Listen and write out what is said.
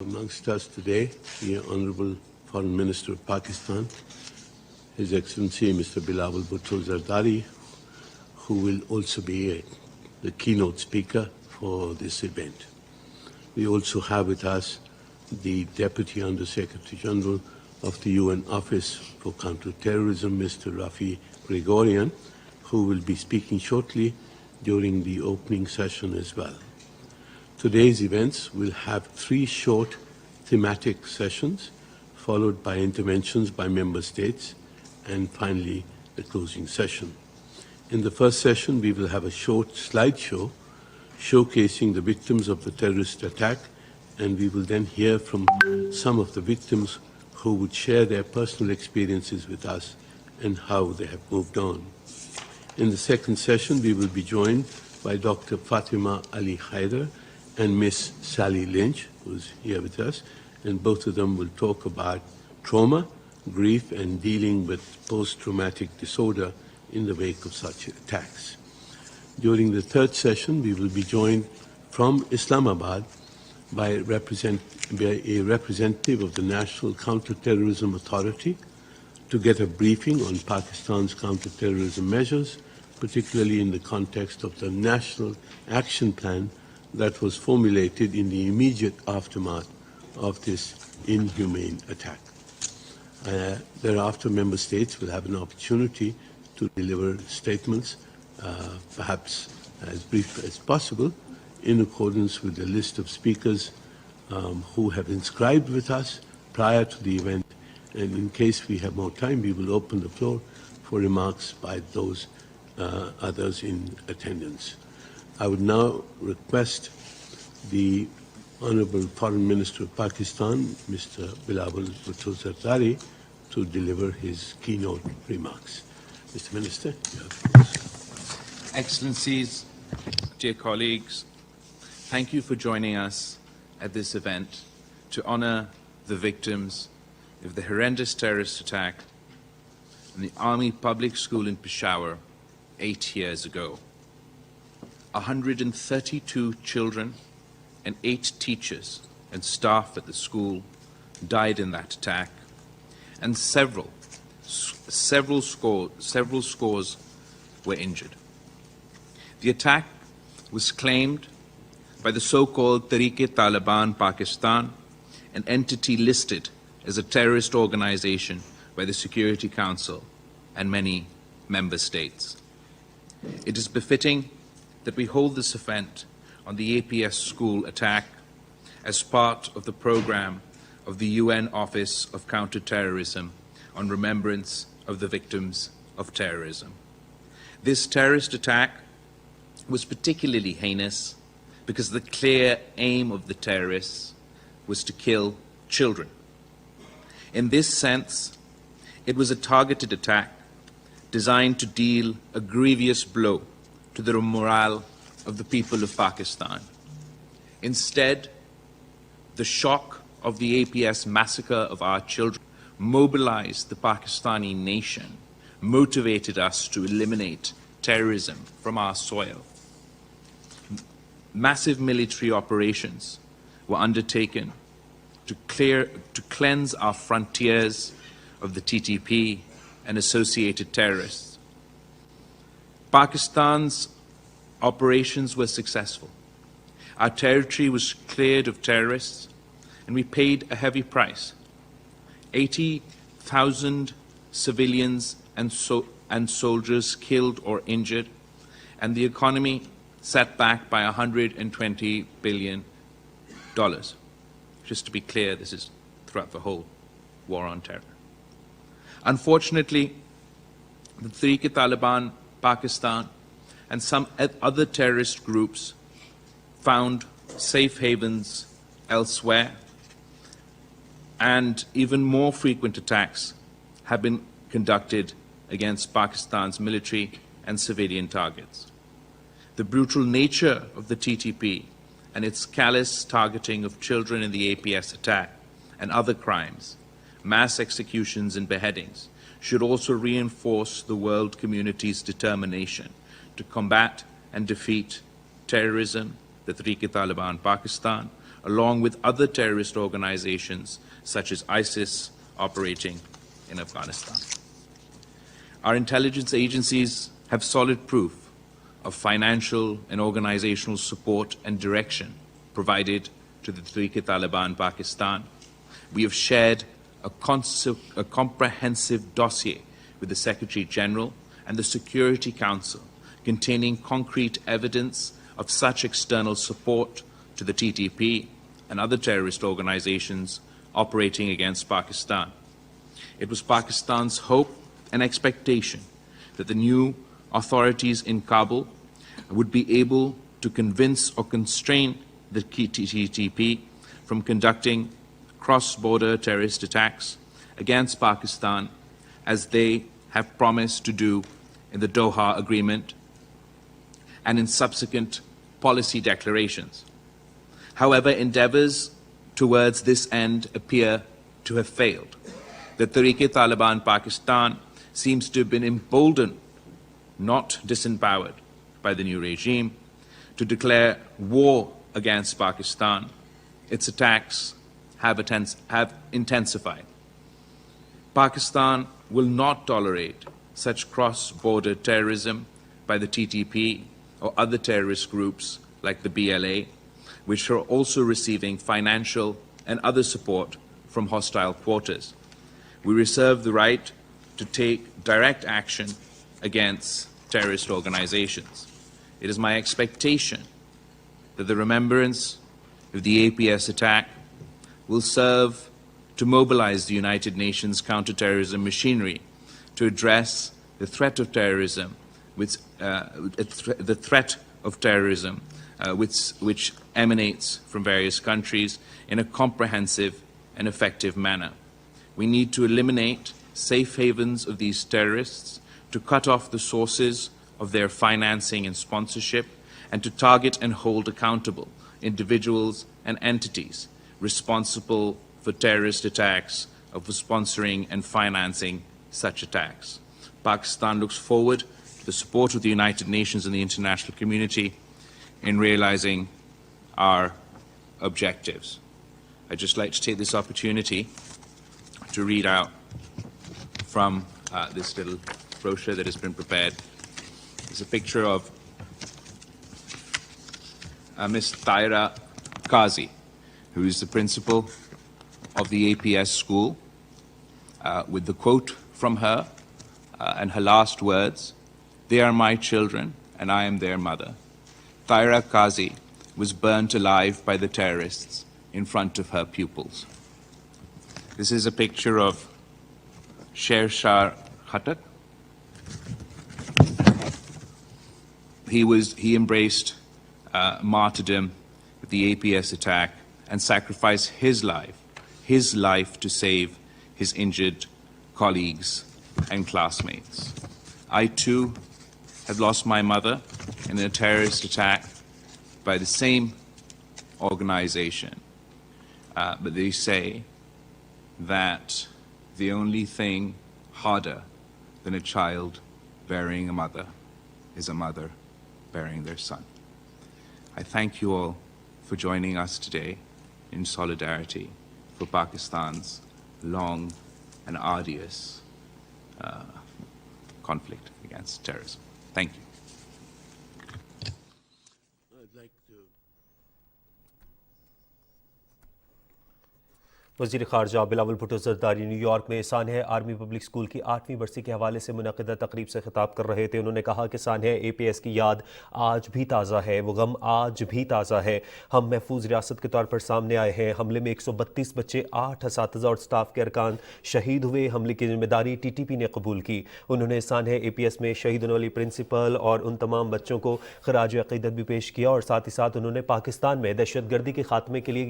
Amongst us today, the Honorable Foreign Minister of Pakistan, His Excellency Mr. Bilawal Bhutto Zardari, who will also be the keynote speaker for this event. We also have with us the Deputy Under-Secretary General of the UN Office for Counter-Terrorism, Mr. Rafi Gregorian, who will be speaking shortly during the opening session as well. Today's events will have 3 short thematic sessions, followed by interventions by member states, and finally the closing session. In the first session, we will have a short slideshow showcasing the victims of the terrorist attack, and we will then hear from some of the victims who would share their personal experiences with us and how they have moved on. In the second session, we will be joined by Dr. Fatima Ali Haider and Miss Sally Lynch, who's here with us, and both of them will talk about trauma, grief, and dealing with post-traumatic disorder in the wake of such attacks. During the third session, we will be joined from Islamabad by a representative of the National Counter-Terrorism Authority to get a briefing on Pakistan's counter-terrorism measures, particularly in the context of the National Action Plan that was formulated in the immediate aftermath of this inhumane attack. Thereafter, member states will have an opportunity to deliver statements, perhaps as brief as possible, in accordance with the list of speakers who have inscribed with us prior to the event. And in case we have more time, we will open the floor for remarks by those others in attendance. I would now request the Honorable Foreign Minister of Pakistan, Mr. Bilawal Bhutto Zardari, to deliver his keynote remarks. Mr. Minister, you have the floor. Excellencies, dear colleagues, thank you for joining us at this event to honor the victims of the horrendous terrorist attack in the Army Public School in Peshawar 8 years ago. 132 children and 8 teachers and staff at the school died in that attack, and several scores were injured. The attack was claimed by the so-called Tehreek-e-Taliban Pakistan, an entity listed as a terrorist organization by the Security Council and many member states. It is befitting that we hold this event on the APS school attack as part of the program of the UN Office of Counter-Terrorism on remembrance of the victims of terrorism. This terrorist attack was particularly heinous because the clear aim of the terrorists was to kill children. In this sense, it was a targeted attack designed to deal a grievous blow to the morale of the people of Pakistan. Instead, the shock of the APS massacre of our children mobilized the Pakistani nation, motivated us to eliminate terrorism from our soil. Massive military operations were undertaken to cleanse our frontiers of the TTP and associated terrorists. Pakistan's operations were successful. Our territory was cleared of terrorists, and we paid a heavy price. 80,000 civilians and soldiers killed or injured, and the economy set back by $120 billion. Just to be clear, this is throughout the whole war on terror. Unfortunately, the Tehreek-e-Taliban Pakistan and some other terrorist groups found safe havens elsewhere, and even more frequent attacks have been conducted against Pakistan's military and civilian targets. The brutal nature of the TTP and its callous targeting of children in the APS attack and other crimes, mass executions and beheadings, should also reinforce the world community's determination to combat and defeat terrorism, the Tehreek-e-Taliban Pakistan, along with other terrorist organizations such as ISIS operating in Afghanistan. Our intelligence agencies have solid proof of financial and organizational support and direction provided to the Tehrik-e-Taliban Pakistan. We have shared a comprehensive dossier with the Secretary General and the Security Council containing concrete evidence of such external support to the TTP and other terrorist organizations operating against Pakistan. It was Pakistan's hope and expectation that the new authorities in Kabul would be able to convince or constrain the TTP from conducting cross-border terrorist attacks against Pakistan as they have promised to do in the Doha Agreement and in subsequent policy declarations. However, endeavors towards this end appear to have failed. The Tehrik-e-Taliban Pakistan seems to have been emboldened, not disempowered, by the new regime to declare war against Pakistan. Its attacks have intensified. Pakistan will not tolerate such cross-border terrorism by the TTP or other terrorist groups like the BLA, which are also receiving financial and other support from hostile quarters. We reserve the right to take direct action against terrorist organizations. It is my expectation that the remembrance of the APS attack will serve to mobilize the United Nations counterterrorism machinery to address the threat of terrorism, which emanates from various countries in a comprehensive and effective manner. We need to eliminate safe havens of these terrorists, to cut off the sources of their financing and sponsorship, and to target and hold accountable individuals and entities responsible for terrorist attacks, of sponsoring and financing such attacks. Pakistan looks forward to the support of the United Nations and the international community in realizing our objectives. I'd just like to take this opportunity to read out from this little brochure that has been prepared. It's a picture of Ms. Taira Qazi, who is the principal of the APS school, with the quote from her and her last words, "They are my children and I am their mother." Taira Qazi was burnt alive by the terrorists in front of her pupils. This is a picture of Sher Shah Khattak. He embraced martyrdom with the APS attack and sacrificed his life to save his injured colleagues and classmates. I too have lost my mother in a terrorist attack by the same organization. But they say that the only thing harder than a child burying a mother is a mother burying their son. I thank you all for joining us today in solidarity for Pakistan's long and arduous conflict against terrorism. Thank you. I'd like to वज़ीर ख़ारजा Bilawal Bhutto Zardari New York में सानह army public school की 8वीं बरसी के हवाले से मुनक़िदा तकरीब से ख़िताब कर रहे थे। उन्होंने कहा कि सानह APS की याद आज भी ताज़ा है, वो गम आज भी ताज़ा है। हम महफूज रियासत के तौर पर सामने आए हैं। हमले में 132 बच्चे, 8 असातिज़ा और स्टाफ के अरकान शहीद हुए। हमले की जिम्मेदारी TTP ने कबूल की। उन्होंने सानह APS में शहीद होने वाली प्रिंसिपल और उन तमाम बच्चों को ख़राज अक़ीदत भी पेश किया और साथ ही साथ उन्होंने पाकिस्तान में दहशतगर्दी के खात्मे के लिए